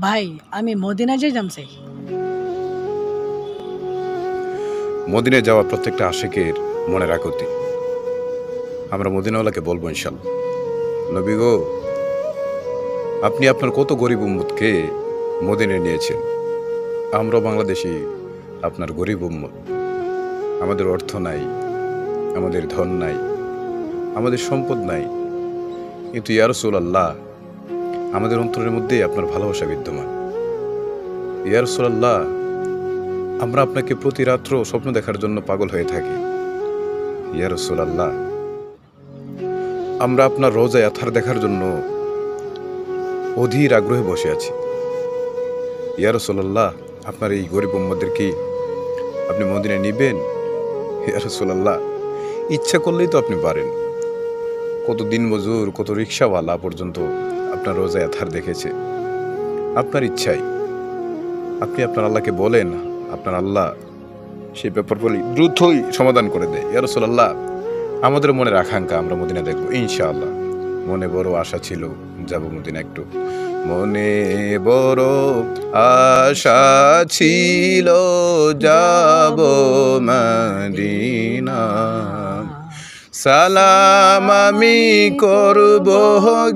ভাই আমি মদিনা যাইতাম চাই। মদিনায় যাওয়া প্রত্যেকটা আশিকের মনের আকুতি। আমরা মদিনাওয়ালাকে বলবো ইনশাল্লাহ, নবী গো, আপনি আপনার কত গরিব উম্মতকে মদিনায় নিয়েছেন। আমরা বাংলাদেশি আপনার গরিব উম্মত, আমাদের অর্থ নাই, আমাদের ধন নাই, আমাদের সম্পদ নাই, কিন্তু ইয়া রাসূলুল্লাহ আমাদের অন্তরের মধ্যেই আপনার ভালোবাসা বিদ্যমান। ইয়া রাসূলুল্লাহ আমরা আপনাকে প্রতি রাত্র স্বপ্ন দেখার জন্য পাগল হয়ে থাকি। ইয়া রাসূলুল্লাহ আমরা আপনার রওজায়ে আতহার দেখার জন্য অধীর আগ্রহে বসে আছি। ইয়া রাসূলুল্লাহ আপনার এই গরিব উম্মতদের কি আপনি মদিনায় নিবেন? ইয়া রাসূলুল্লাহ ইচ্ছা করলেই তো আপনি পারেন। কত দিনমজুর, কত রিক্সাওয়ালা পর্যন্ত আপনার রওজায়ে আতহার দেখেছে। আপনার ইচ্ছায় আপনি আপনার আল্লাহকে বলেন, আপনার আল্লাহ সেই ব্যাপার বলি দ্রুতই সমাধান করে দেয়। ইয়া রাসূলুল্লাহ আমাদের মনের আকাঙ্ক্ষা আমরা মদিনা দেখবো ইনশাআল্লাহ। মনে বড় আশা ছিল যাব মদিনা একটু। মনে বড় আশা ছিল যাব মদিনা। সালাম আমি করব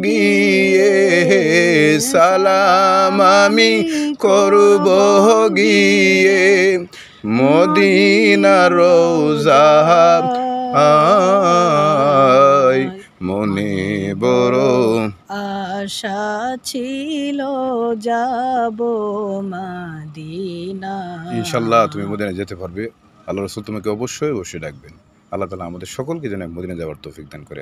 গিয়ে, সালাম আমি করব গিয়ে মদিনার রওজা আয়। মনে বড় আশা ছিল যাব মদিনা। ইনশাল্লাহ তুমি মদিনা যেতে পারবে। আল্লাহ রাসূল তোমাকে অবশ্যই অবশ্যই ডাকবেন। আল্লাহ তাআলা আমাদের সকলকে যেন মদিনা যাওয়ার তৌফিক দান করে।